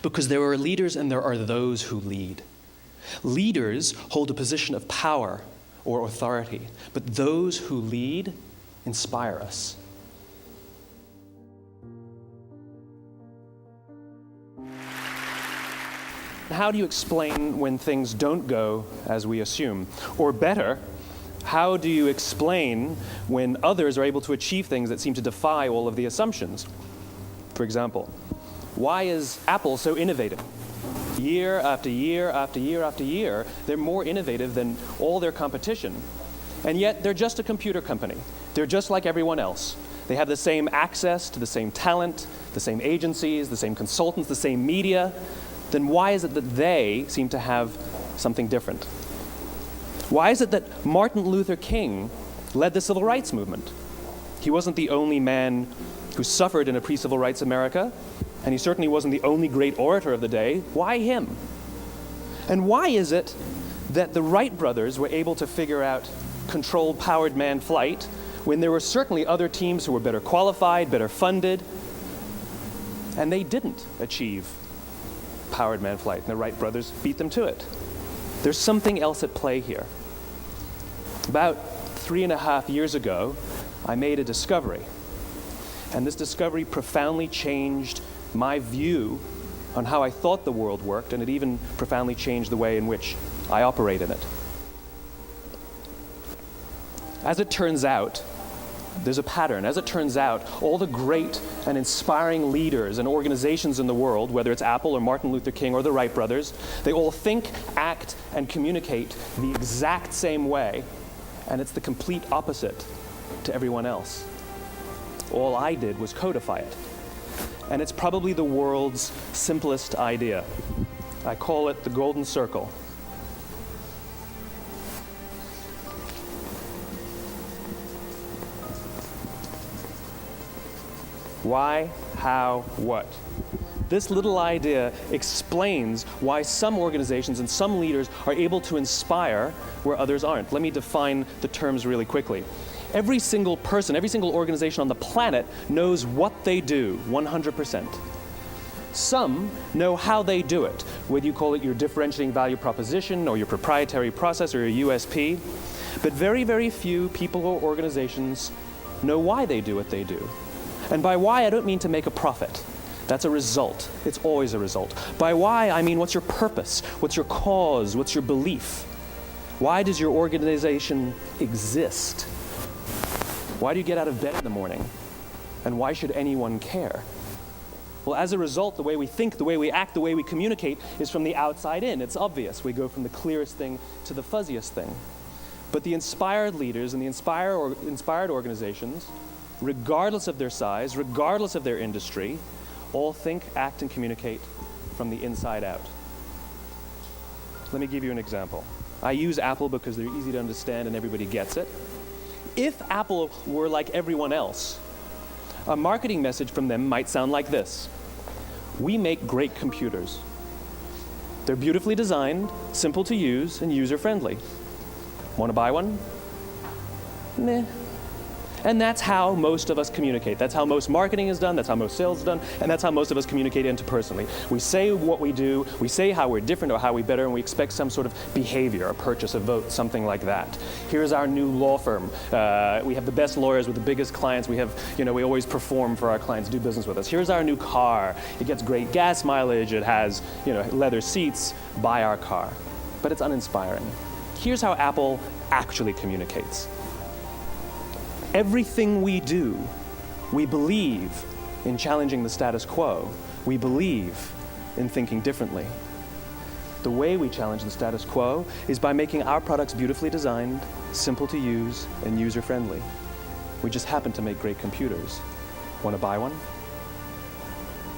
Because there are leaders and there are those who lead. Leaders hold a position of power or authority, but those who lead inspire us. How do you explain when things don't go as we assume? Or better, how do you explain when others are able to achieve things that seem to defy all of the assumptions? For example, why is Apple so innovative? Year after year after year after year, they're more innovative than all their competition. And yet, they're just a computer company. They're just like everyone else. They have the same access to the same talent, the same agencies, the same consultants, the same media. Then why is it that they seem to have something different? Why is it that Martin Luther King led the civil rights movement? He wasn't the only man who suffered in a pre-civil rights America, and he certainly wasn't the only great orator of the day. Why him? And why is it that the Wright brothers were able to figure out controlled powered manned flight when there were certainly other teams who were better qualified, better funded, and they didn't achieve powered manned flight, and the Wright brothers beat them to it? There's something else at play here. About 3.5 years ago, I made a discovery. And this discovery profoundly changed my view on how I thought the world worked, and it even profoundly changed the way in which I operate in it. As it turns out, there's a pattern. As it turns out, all the great and inspiring leaders and organizations in the world, whether it's Apple or Martin Luther King or the Wright brothers, they all think, act, and communicate the exact same way, and it's the complete opposite to everyone else. All I did was codify it. And it's probably the world's simplest idea. I call it the golden circle. Why, how, what? This little idea explains why some organizations and some leaders are able to inspire where others aren't. Let me define the terms really quickly. Every single person, every single organization on the planet knows what they do 100%. Some know how they do it, whether you call it your differentiating value proposition or your proprietary process or your USP. But very, very few people or organizations know why they do what they do. And by why, I don't mean to make a profit. That's a result. It's always a result. By why, I mean what's your purpose? What's your cause? What's your belief? Why does your organization exist? Why do you get out of bed in the morning? And why should anyone care? Well, as a result, the way we think, the way we act, the way we communicate is from the outside in. It's obvious. We go from the clearest thing to the fuzziest thing. But the inspired leaders and the inspired organizations, regardless of their size, regardless of their industry, all think, act, and communicate from the inside out. Let me give you an example. I use Apple because they're easy to understand and everybody gets it. If Apple were like everyone else, a marketing message from them might sound like this: we make great computers. They're beautifully designed, simple to use, and user-friendly. Want to buy one? Meh. And that's how most of us communicate. That's how most marketing is done, that's how most sales is done, and that's how most of us communicate interpersonally. We say what we do, we say how we're different or how we're better, and we expect some sort of behavior, a purchase, a vote, something like that. Here's our new law firm. We have the best lawyers with the biggest clients. We have, we always perform for our clients, do business with us. Here's our new car. It gets great gas mileage. It has, leather seats. Buy our car. But it's uninspiring. Here's how Apple actually communicates. Everything we do, we believe in challenging the status quo. We believe in thinking differently. The way we challenge the status quo is by making our products beautifully designed, simple to use, and user-friendly. We just happen to make great computers. Want to buy one?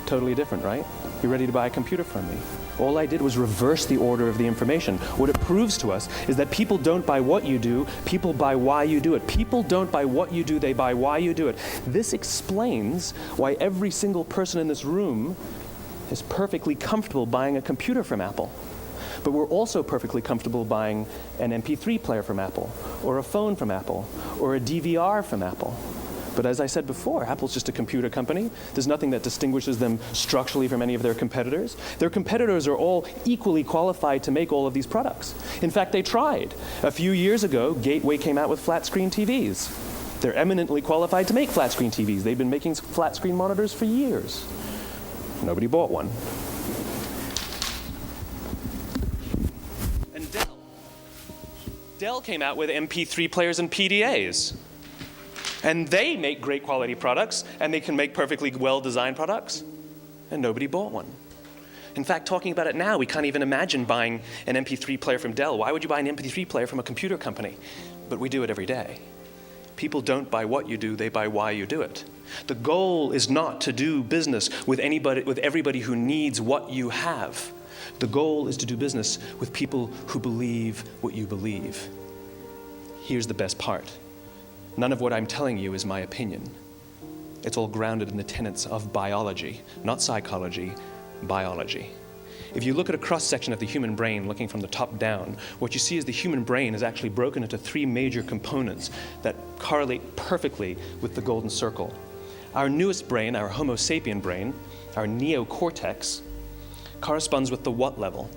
Totally different, right? You ready to buy a computer from me? All I did was reverse the order of the information. What it proves to us is that people don't buy what you do, people buy why you do it. People don't buy what you do, they buy why you do it. This explains why every single person in this room is perfectly comfortable buying a computer from Apple. But we're also perfectly comfortable buying an MP3 player from Apple, or a phone from Apple, or a DVR from Apple. But as I said before, Apple's just a computer company. There's nothing that distinguishes them structurally from any of their competitors. Their competitors are all equally qualified to make all of these products. In fact, they tried. A few years ago, Gateway came out with flat screen TVs. They're eminently qualified to make flat screen TVs. They've been making flat screen monitors for years. Nobody bought one. And Dell came out with MP3 players and PDAs. And they make great quality products, and they can make perfectly well-designed products, and nobody bought one. In fact, talking about it now, we can't even imagine buying an MP3 player from Dell. Why would you buy an MP3 player from a computer company? But we do it every day. People don't buy what you do, they buy why you do it. The goal is not to do business with everybody who needs what you have. The goal is to do business with people who believe what you believe. Here's the best part. None of what I'm telling you is my opinion. It's all grounded in the tenets of biology, not psychology, biology. If you look at a cross-section of the human brain, looking from the top down, what you see is the human brain is actually broken into three major components that correlate perfectly with the golden circle. Our newest brain, our Homo sapien brain, our neocortex, corresponds with the what level.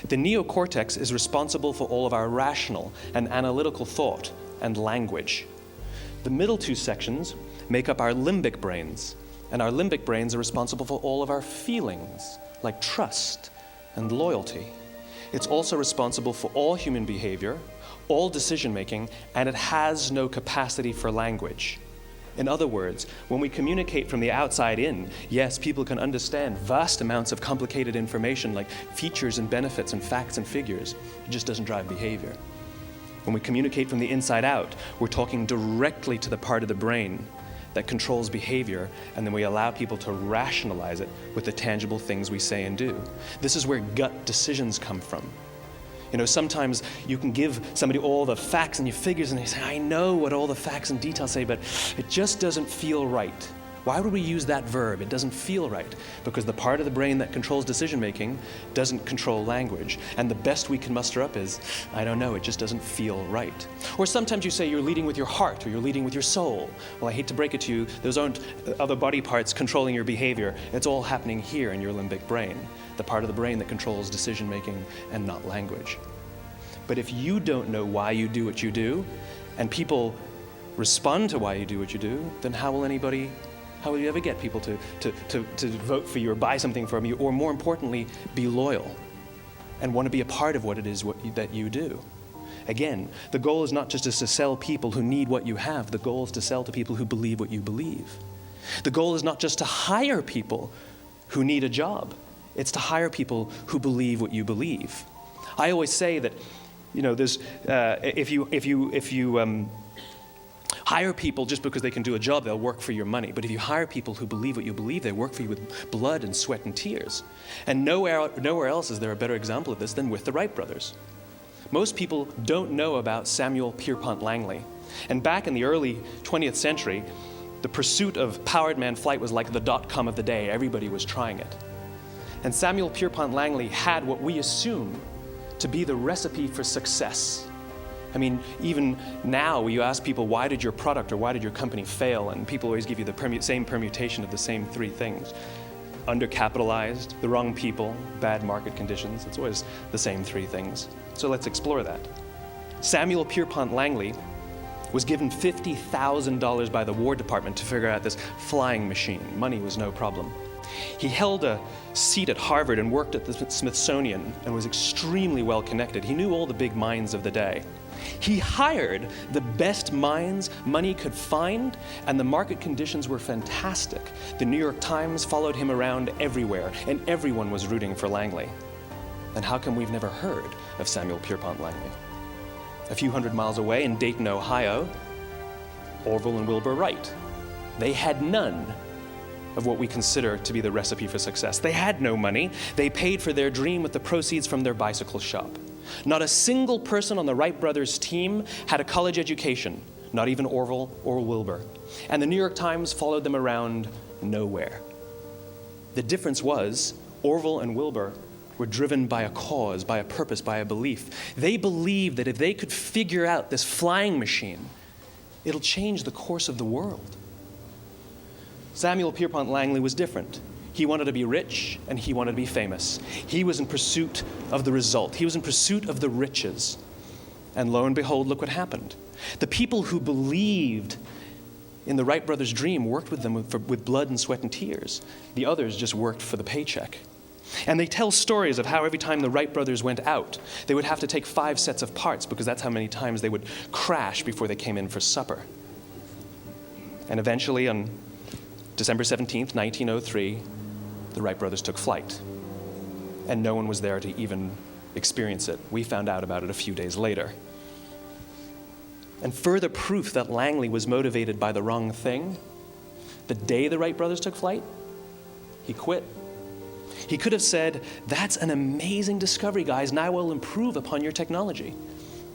The neocortex is responsible for all of our rational and analytical thought and language. The middle two sections make up our limbic brains, and our limbic brains are responsible for all of our feelings, like trust and loyalty. It's also responsible for all human behavior, all decision-making, and it has no capacity for language. In other words, when we communicate from the outside in, yes, people can understand vast amounts of complicated information like features and benefits and facts and figures. It just doesn't drive behavior. When we communicate from the inside out, we're talking directly to the part of the brain that controls behavior, and then we allow people to rationalize it with the tangible things we say and do. This is where gut decisions come from. You know, sometimes you can give somebody all the facts and your figures, and they say, I know what all the facts and details say, but it just doesn't feel right. Why would we use that verb? It doesn't feel right. Because the part of the brain that controls decision-making doesn't control language. And the best we can muster up is, I don't know, it just doesn't feel right. Or sometimes you say you're leading with your heart or you're leading with your soul. Well, I hate to break it to you, those aren't other body parts controlling your behavior. It's all happening here in your limbic brain, the part of the brain that controls decision-making and not language. But if you don't know why you do what you do, and people respond to why you do what you do, then how will you ever get people to vote for you or buy something from you, or more importantly, be loyal and want to be a part of what it is that you do? Again, the goal is not just to sell people who need what you have. The goal is to sell to people who believe what you believe. The goal is not just to hire people who need a job. It's to hire people who believe what you believe. I always say that, you know, there's if you hire people just because they can do a job, they'll work for your money. But if you hire people who believe what you believe, they work for you with blood and sweat and tears. And nowhere else is there a better example of this than with the Wright brothers. Most people don't know about Samuel Pierpont Langley. And back in the early 20th century, the pursuit of powered man flight was like the dot-com of the day. Everybody was trying it. And Samuel Pierpont Langley had what we assume to be the recipe for success. I mean, even now, you ask people, why did your product or why did your company fail? And people always give you the same permutation of the same three things. Undercapitalized, the wrong people, bad market conditions. It's always the same three things. So let's explore that. Samuel Pierpont Langley was given $50,000 by the War Department to figure out this flying machine. Money was no problem. He held a seat at Harvard and worked at the Smithsonian and was extremely well connected. He knew all the big minds of the day. He hired the best minds money could find, and the market conditions were fantastic. The New York Times followed him around everywhere, and everyone was rooting for Langley. And how come we've never heard of Samuel Pierpont Langley? A few hundred miles away in Dayton, Ohio, Orville and Wilbur Wright. They had none of what we consider to be the recipe for success. They had no money. They paid for their dream with the proceeds from their bicycle shop. Not a single person on the Wright brothers' team had a college education, not even Orville or Wilbur. And the New York Times followed them around nowhere. The difference was Orville and Wilbur were driven by a cause, by a purpose, by a belief. They believed that if they could figure out this flying machine, it'll change the course of the world. Samuel Pierpont Langley was different. He wanted to be rich and he wanted to be famous. He was in pursuit of the result. He was in pursuit of the riches. And lo and behold, look what happened. The people who believed in the Wright brothers' dream worked with them with blood and sweat and tears. The others just worked for the paycheck. And they tell stories of how every time the Wright brothers went out, they would have to take 5 sets of parts because that's how many times they would crash before they came in for supper. And eventually, on December 17th, 1903, the Wright brothers took flight. And no one was there to even experience it. We found out about it a few days later. And further proof that Langley was motivated by the wrong thing, the day the Wright brothers took flight, he quit. He could have said, "That's an amazing discovery, guys. Now we'll improve upon your technology."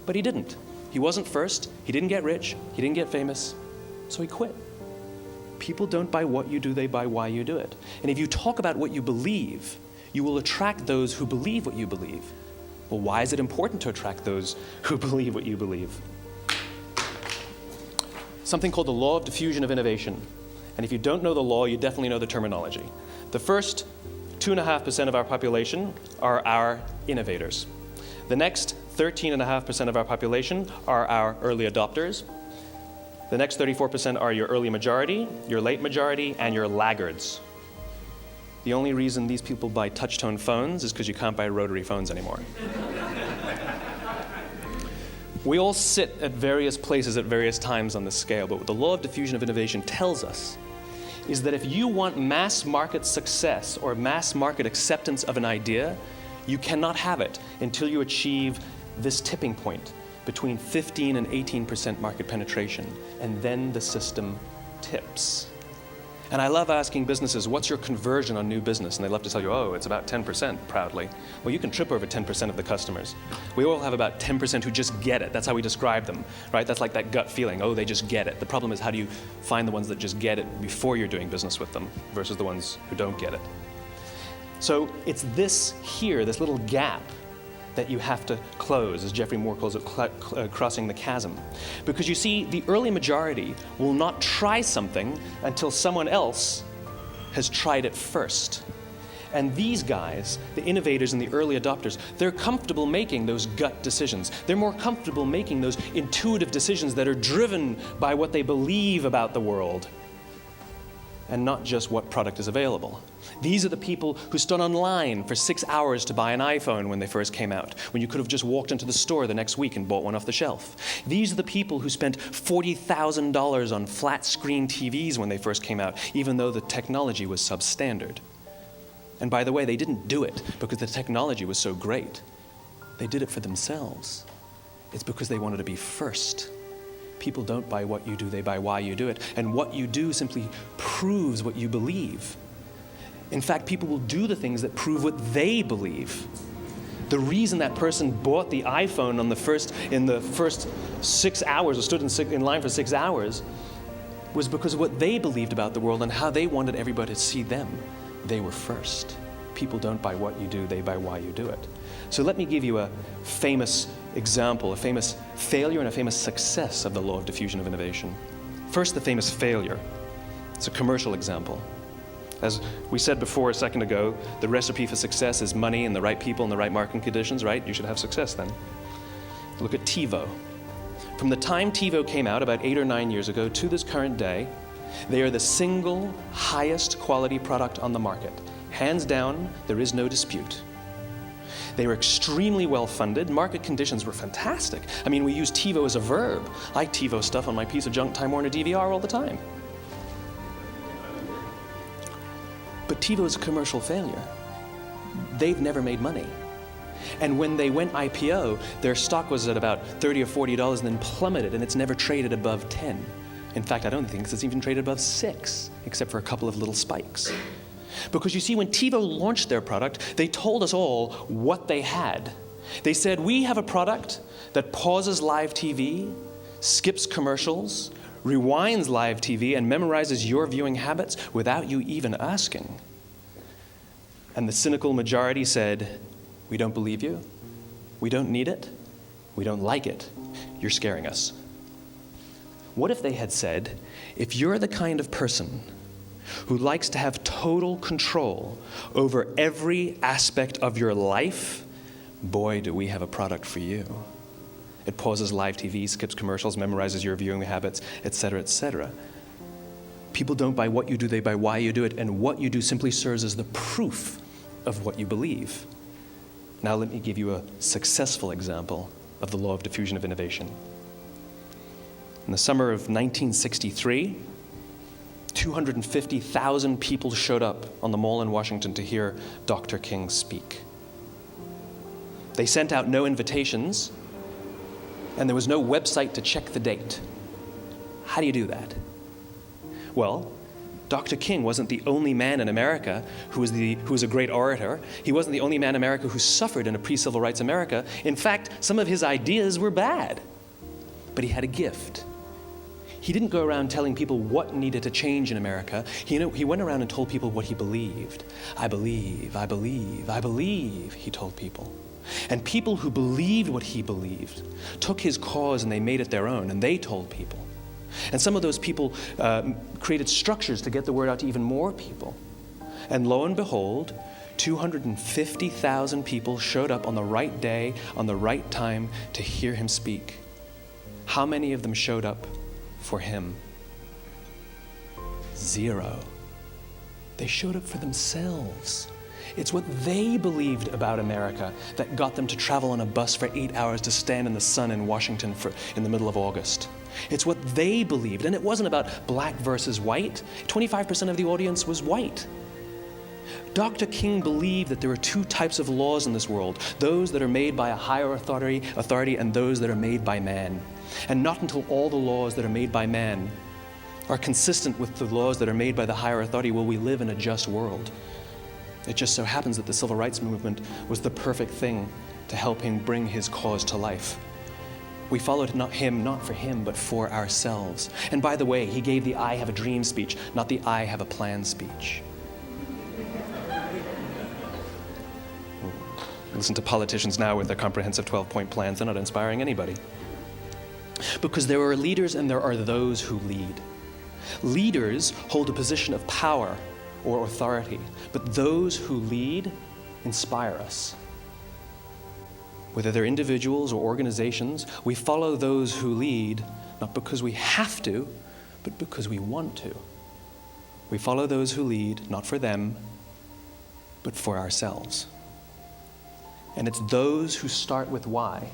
But he didn't. He wasn't first. He didn't get rich. He didn't get famous. So he quit. People don't buy what you do, they buy why you do it. And if you talk about what you believe, you will attract those who believe what you believe. Well, why is it important to attract those who believe what you believe? Something called the law of diffusion of innovation. And if you don't know the law, you definitely know the terminology. The first 2.5% of our population are our innovators. The next 13.5% of our population are our early adopters. The next 34% are your early majority, your late majority, and your laggards. The only reason these people buy touch-tone phones is because you can't buy rotary phones anymore. We all sit at various places at various times on the scale, but what the law of diffusion of innovation tells us is that if you want mass market success or mass market acceptance of an idea, you cannot have it until you achieve this tipping point between 15 and 18% market penetration, and then the system tips. And I love asking businesses, what's your conversion on new business? And they love to tell you, oh, it's about 10%, proudly. Well, you can trip over 10% of the customers. We all have about 10% who just get it. That's how we describe them, right? That's like that gut feeling, oh, they just get it. The problem is, how do you find the ones that just get it before you're doing business with them versus the ones who don't get it? So it's this here, this little gap, that you have to close, as Geoffrey Moore calls it, crossing the chasm. Because you see, the early majority will not try something until someone else has tried it first. And these guys, the innovators and the early adopters, they're comfortable making those gut decisions. They're more comfortable making those intuitive decisions that are driven by what they believe about the world, and not just what product is available. These are the people who stood online for 6 hours to buy an iPhone when they first came out, when you could have just walked into the store the next week and bought one off the shelf. These are the people who spent $40,000 on flat screen TVs when they first came out, even though the technology was substandard. And by the way, they didn't do it because the technology was so great. They did it for themselves. It's because they wanted to be first. People don't buy what you do, they buy why you do it. And what you do simply proves what you believe. In fact, people will do the things that prove what they believe. The reason that person bought the iPhone in the first 6 hours, or stood in line for 6 hours, was because of what they believed about the world and how they wanted everybody to see them. They were first. People don't buy what you do, they buy why you do it. So let me give you a famous example, a famous failure and a famous success of the law of diffusion of innovation. First, the famous failure. It's a commercial example. As we said before a second ago, the recipe for success is money and the right people and the right marketing conditions, right? You should have success then. Look at TiVo. From the time TiVo came out about 8 or 9 years ago to this current day, they are the single highest quality product on the market. Hands down, there is no dispute. They were extremely well funded. Market conditions were fantastic. I mean, we use TiVo as a verb. I TiVo stuff on my piece of junk Time Warner DVR all the time. But TiVo is a commercial failure. They've never made money. And when they went IPO, their stock was at about $30 or $40 and then plummeted, and it's never traded above 10. In fact, I don't think it's even traded above 6, except for a couple of little spikes. Because you see, when TiVo launched their product, they told us all what they had. They said, we have a product that pauses live TV, skips commercials, rewinds live TV, and memorizes your viewing habits without you even asking. And the cynical majority said, we don't believe you, we don't need it, we don't like it, you're scaring us. What if they had said, if you're the kind of person who likes to have total control over every aspect of your life, boy, do we have a product for you. It pauses live TV, skips commercials, memorizes your viewing habits, etc., etc. People don't buy what you do, they buy why you do it, and what you do simply serves as the proof of what you believe. Now let me give you a successful example of the law of diffusion of innovation. In the summer of 1963, 250,000 people showed up on the Mall in Washington to hear Dr. King speak. They sent out no invitations, and there was no website to check the date. How do you do that? Well, Dr. King wasn't the only man in America who was a great orator. He wasn't the only man in America who suffered in a pre-civil rights America. In fact, some of his ideas were bad. But he had a gift. He didn't go around telling people what needed to change in America. He went around and told people what he believed. I believe, I believe, I believe, he told people. And people who believed what he believed took his cause and they made it their own, and they told people. And some of those people created structures to get the word out to even more people. And lo and behold, 250,000 people showed up on the right day, on the right time to hear him speak. How many of them showed up for him? 0. They showed up for themselves. It's what they believed about America that got them to travel on a bus for 8 hours to stand in the sun in Washington in the middle of August. It's what they believed, and it wasn't about black versus white. 25% of the audience was white. Dr. King believed that there are 2 types of laws in this world, those that are made by a higher authority and those that are made by man. And not until all the laws that are made by man are consistent with the laws that are made by the higher authority will we live in a just world. It just so happens that the civil rights movement was the perfect thing to help him bring his cause to life. We followed him not for him, but for ourselves. And by the way, he gave the I have a dream speech, not the I have a plan speech. Listen to politicians now with their comprehensive 12-point plans. They're not inspiring anybody. Because there are leaders and there are those who lead. Leaders hold a position of power or authority, but those who lead inspire us. Whether they're individuals or organizations, we follow those who lead not because we have to, but because we want to. We follow those who lead not for them, but for ourselves. And it's those who start with why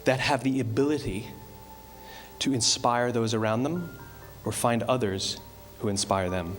that have the ability to inspire those around them or find others who inspire them.